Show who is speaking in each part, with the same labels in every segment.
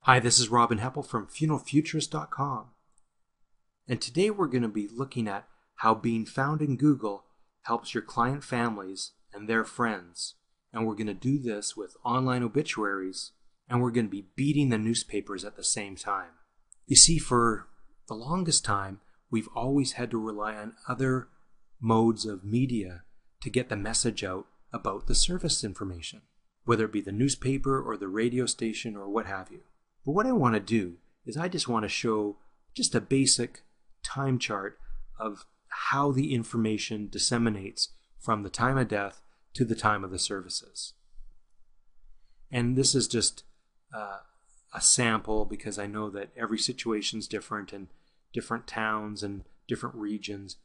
Speaker 1: Hi, this is Robin Heppell from funeralfuturist.com, and today we're going to be looking at how being found in Google helps your client families and their friends. And we're going to do this with online obituaries, and we're going to be beating the newspapers at the same time. You see, for the longest time, we've always had to rely on other modes of media to get the message out about the service information, whether it be the newspaper or the radio station or what have you. But what I want to do is I just want to show just a basic time chart of how the information disseminates from the time of death to the time of the services. And this is just a sample because I know that every situation is different and different towns and different regions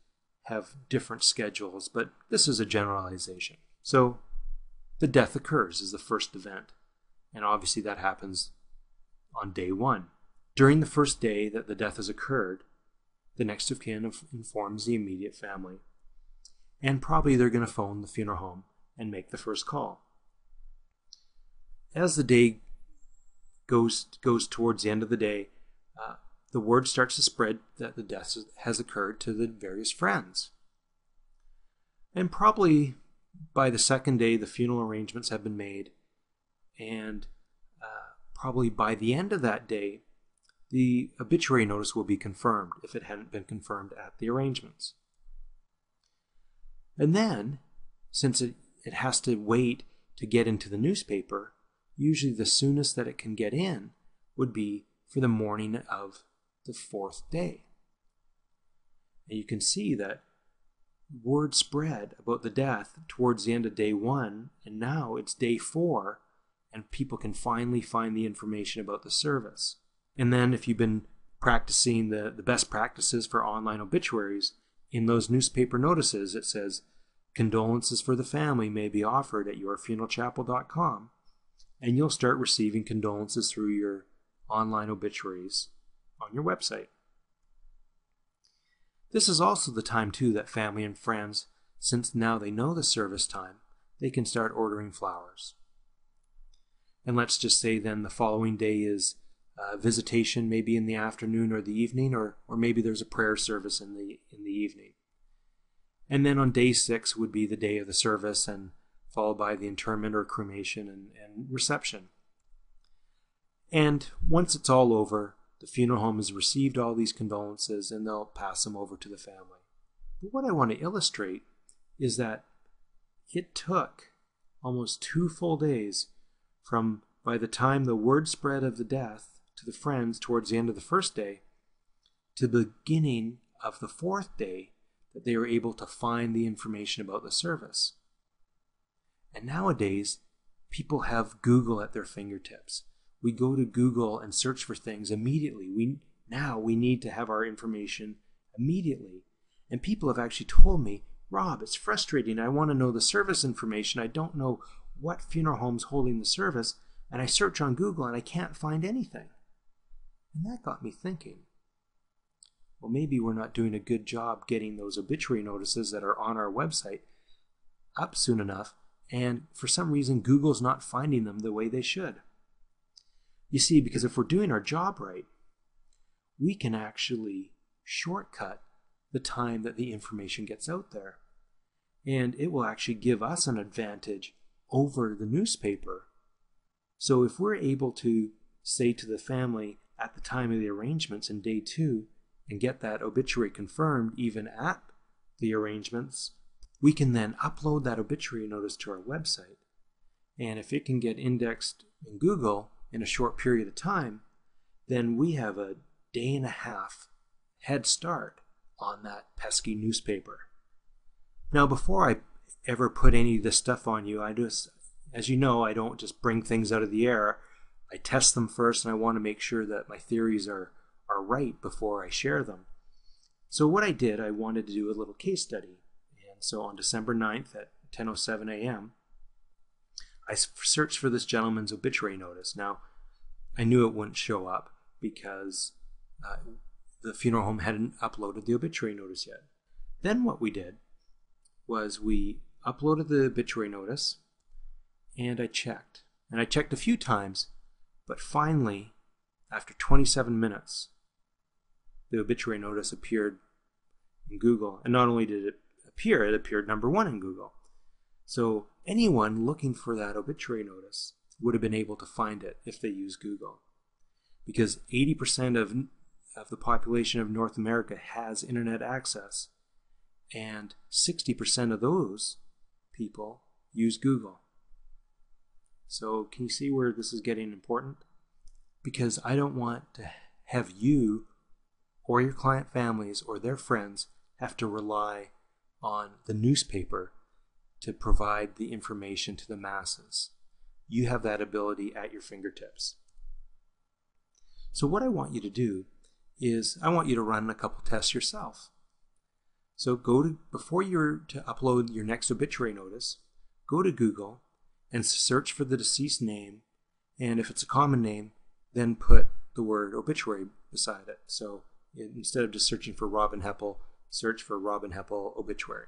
Speaker 1: have different schedules, but this is a generalization. So the death occurs is the first event, and obviously that happens on day one. During the first day that the death has occurred, the next of kin informs the immediate family, and probably they're going to phone the funeral home and make the first call. As the day goes towards the end of the day, the word starts to spread that the death has occurred to the various friends. And probably by the second day, the funeral arrangements have been made, and probably by the end of that day, the obituary notice will be confirmed if it hadn't been confirmed at the arrangements. And then, since it has to wait to get into the newspaper, usually the soonest that it can get in would be for the morning of the fourth day. And you can see that word spread about the death towards the end of day one, and now it's day 4, and people can finally find the information about the service. And then if you've been practicing the best practices for online obituaries, in those newspaper notices it says, "Condolences for the family may be offered at yourfuneralchapel.com," and you'll start receiving condolences through your online obituaries on your website. This is also the time too that family and friends, since now they know the service time, they can start ordering flowers. And let's just say then the following day is visitation, maybe in the afternoon or the evening, or maybe there's a prayer service in the evening. And then on day 6 would be the day of the service, and followed by the interment or cremation and reception. And once it's all over, the funeral home has received all these condolences and they'll pass them over to the family. But what I want to illustrate is that it took almost 2 full days from by the time the word spread of the death to the friends towards the end of the first day to the beginning of the 4th day that they were able to find the information about the service. And nowadays, people have Google at their fingertips. We go to Google and search for things immediately. We need to have our information immediately. And people have actually told me, "Rob, it's frustrating. I want to know the service information. I don't know what funeral home's holding the service, and I search on Google and I can't find anything." And that got me thinking, well, maybe we're not doing a good job getting those obituary notices that are on our website up soon enough, and for some reason Google's not finding them the way they should. You see, because if we're doing our job right, we can actually shortcut the time that the information gets out there, and it will actually give us an advantage over the newspaper. So if we're able to say to the family at the time of the arrangements in day 2 and get that obituary confirmed even at the arrangements, we can then upload that obituary notice to our website. And if it can get indexed in Google in a short period of time, then we have a day and a half head start on that pesky newspaper. Now, before I ever put any of this stuff on you, as you know, I don't just bring things out of the air. I test them first, and I want to make sure that my theories are right before I share them. So what I did, I wanted to do a little case study. And so on December 9th at 10:07 a.m., I searched for this gentleman's obituary notice. Now, I knew it wouldn't show up because the funeral home hadn't uploaded the obituary notice yet. Then what we did was we uploaded the obituary notice, and I checked. And I checked a few times, but finally after 27 minutes, the obituary notice appeared in Google. And not only did it appear, it appeared #1 in Google. So anyone looking for that obituary notice would have been able to find it if they used Google. Because 80% of the population of North America has internet access, and 60% of those people use Google. So can you see where this is getting important? Because I don't want to have you or your client families or their friends have to rely on the newspaper to provide the information to the masses. You have that ability at your fingertips. So what I want you to do is I want you to run a couple tests yourself. So before you're to upload your next obituary notice, go to Google and search for the deceased name, and if it's a common name, then put the word obituary beside it. So instead of just searching for Robin Heppell, search for Robin Heppell obituary.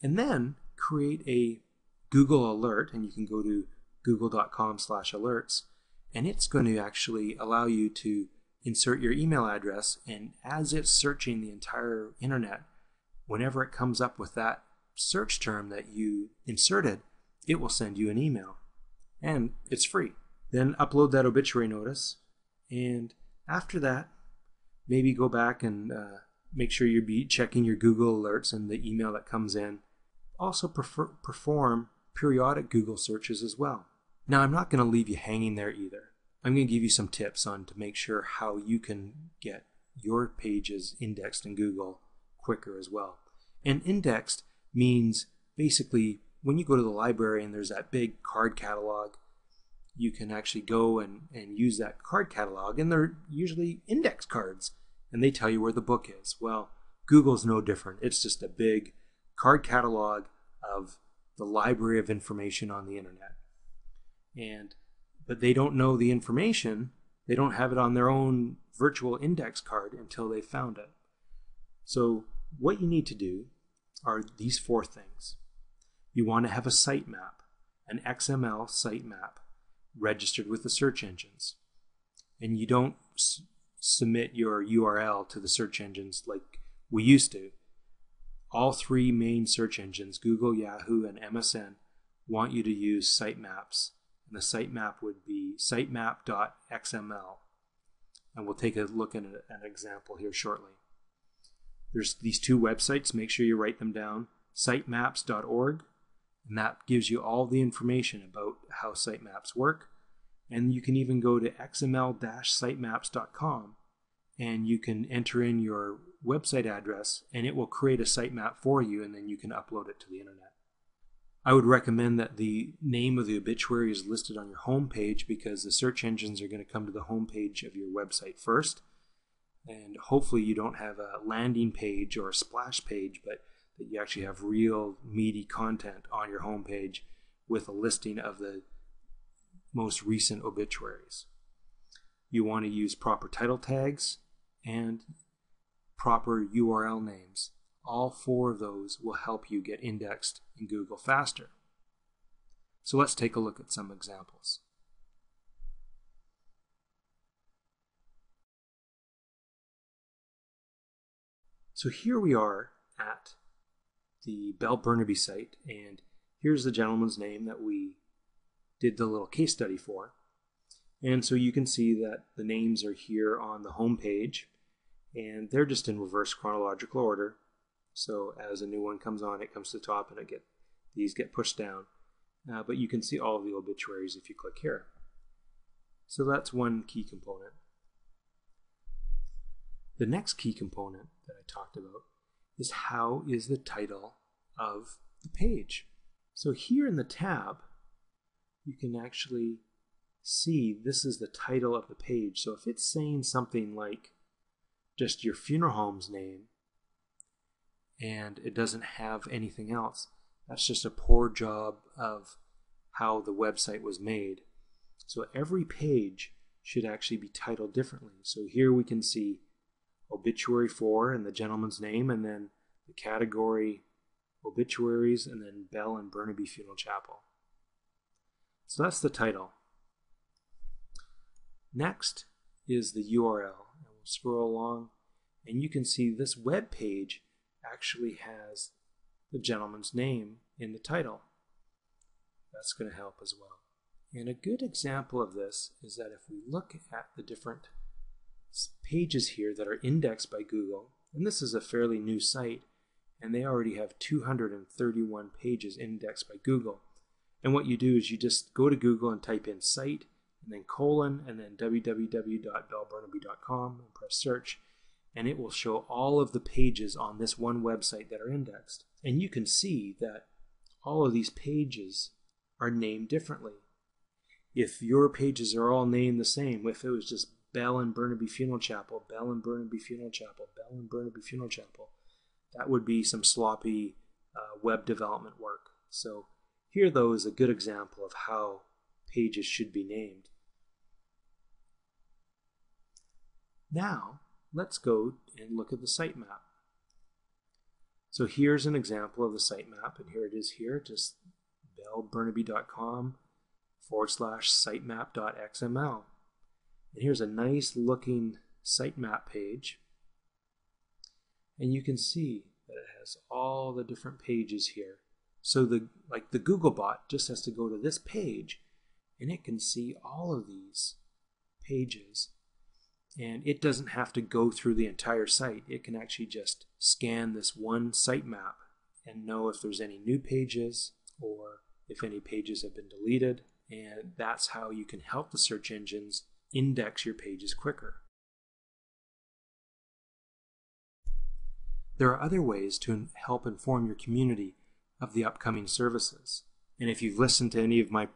Speaker 1: And then create a Google alert, and you can go to google.com/alerts, and it's going to actually allow you to insert your email address, and as it's searching the entire internet, whenever it comes up with that search term that you inserted, it will send you an email, and it's free. Then upload that obituary notice, and after that, maybe go back and make sure you're checking your Google alerts and the email that comes in. Also perform periodic Google searches as well. Now, I'm not going to leave you hanging there either. I'm going to give you some tips on to make sure how you can get your pages indexed in Google quicker as well. And indexed means basically when you go to the library and there's that big card catalog, you can actually go and use that card catalog, and they're usually index cards, and they tell you where the book is. Well, Google's no different. It's just a big card catalog of the library of information on the internet. But they don't know the information. They don't have it on their own virtual index card until they found it. So what you need to do are these 4 things. You want to have a sitemap, an XML sitemap registered with the search engines. And you don't submit your URL to the search engines like we used to. All 3 main search engines, Google, Yahoo, and MSN, want you to use sitemaps. And the sitemap would be sitemap.xml. And we'll take a look at an example here shortly. There's these 2 websites. Make sure you write them down. Sitemaps.org, and that gives you all the information about how sitemaps work. And you can even go to xml-sitemaps.com, and you can enter in your website address, and it will create a sitemap for you, and then you can upload it to the internet. I would recommend that the name of the obituary is listed on your home page, because the search engines are going to come to the home page of your website first. And hopefully you don't have a landing page or a splash page, but that you actually have real meaty content on your home page with a listing of the most recent obituaries. You want to use proper title tags and proper URL names. All 4 of those will help you get indexed in Google faster. So let's take a look at some examples. So here we are at the Bell Burnaby site, and here's the gentleman's name that we did the little case study for. And so you can see that the names are here on the home page, and they're just in reverse chronological order. So as a new one comes on, it comes to the top, and these get pushed down. But you can see all of the obituaries if you click here. So that's one key component. The next key component that I talked about is how is the title of the page. So here in the tab, you can actually see this is the title of the page. So if it's saying something like just your funeral home's name and it doesn't have anything else, that's just a poor job of how the website was made. So every page should actually be titled differently. So here we can see obituary for and the gentleman's name, and then the category obituaries, and then Bell and Burnaby Funeral Chapel. So that's the title. Next is the URL. And we'll scroll along, and you can see this web page actually has the gentleman's name in the title. That's going to help as well. And a good example of this is that if we look at the different pages here that are indexed by Google, and this is a fairly new site, and they already have 231 pages indexed by Google. And what you do is you just go to Google and type in site, and then colon, and then www.belleburnaby.com and press search, and it will show all of the pages on this one website that are indexed. And you can see that all of these pages are named differently. If your pages are all named the same, if it was just Belle and Burnaby Funeral Chapel, Belle and Burnaby Funeral Chapel, Belle and Burnaby Funeral Chapel, that would be some sloppy web development work. So here, though, is a good example of how pages should be named. Now, let's go and look at the sitemap. So here's an example of the sitemap, and here it is here, just belleburnaby.com/sitemap.xml. And here's a nice looking sitemap page. And you can see that it has all the different pages here. So the Googlebot just has to go to this page, and it can see all of these pages. And it doesn't have to go through the entire site. It can actually just scan this one sitemap and know if there's any new pages or if any pages have been deleted. And that's how you can help the search engines index your pages quicker. There are other ways to help inform your community of the upcoming services. And if you've listened to any of my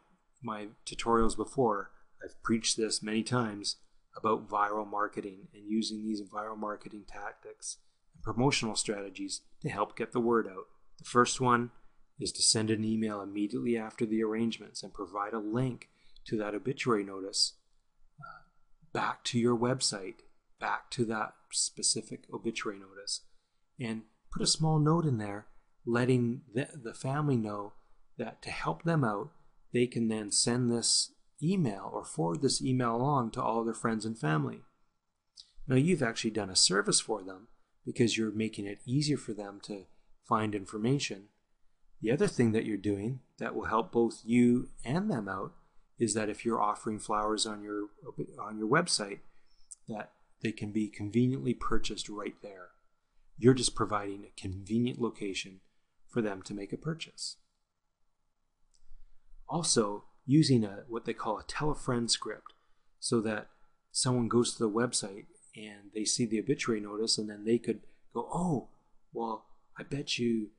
Speaker 1: tutorials before, I've preached this many times about viral marketing and using these viral marketing tactics and promotional strategies to help get the word out. The first one is to send an email immediately after the arrangements and provide a link to that obituary notice back to your website, back to that specific obituary notice, and put a small note in there letting the family know that to help them out, they can then send this email or forward this email along to all their friends and family. Now, you've actually done a service for them because you're making it easier for them to find information. The other thing that you're doing that will help both you and them out is that if you're offering flowers on your website, that they can be conveniently purchased right there. You're just providing a convenient location for them to make a purchase. Also, using what they call a tell a friend script, so that someone goes to the website and they see the obituary notice, and then they could go, oh, well, I bet you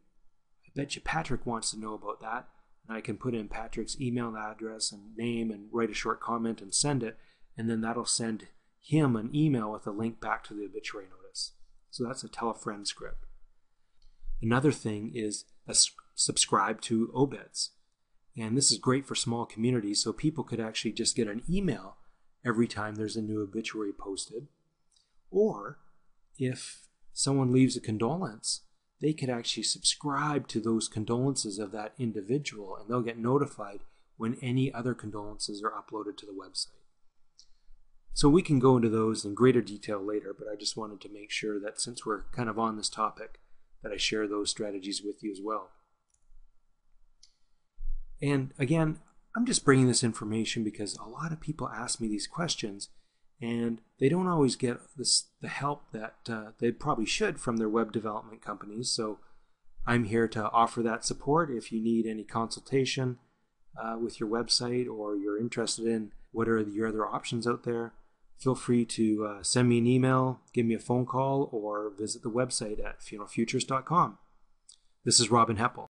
Speaker 1: Patrick wants to know about that, and I can put in Patrick's email address and name and write a short comment and send it, and then that'll send him an email with a link back to the obituary notice. So that's a tell a friend script. Another thing is subscribe to Obits. And this is great for small communities, so people could actually just get an email every time there's a new obituary posted. Or if someone leaves a condolence, they could actually subscribe to those condolences of that individual, and they'll get notified when any other condolences are uploaded to the website. So we can go into those in greater detail later, but I just wanted to make sure that since we're kind of on this topic, that I share those strategies with you as well. And again, I'm just bringing this information because a lot of people ask me these questions, and they don't always get the help that they probably should from their web development companies. So I'm here to offer that support. If you need any consultation with your website, or you're interested in what are your other options out there, feel free to send me an email, give me a phone call, or visit the website at funeralfutures.com. This is Robin Heppell.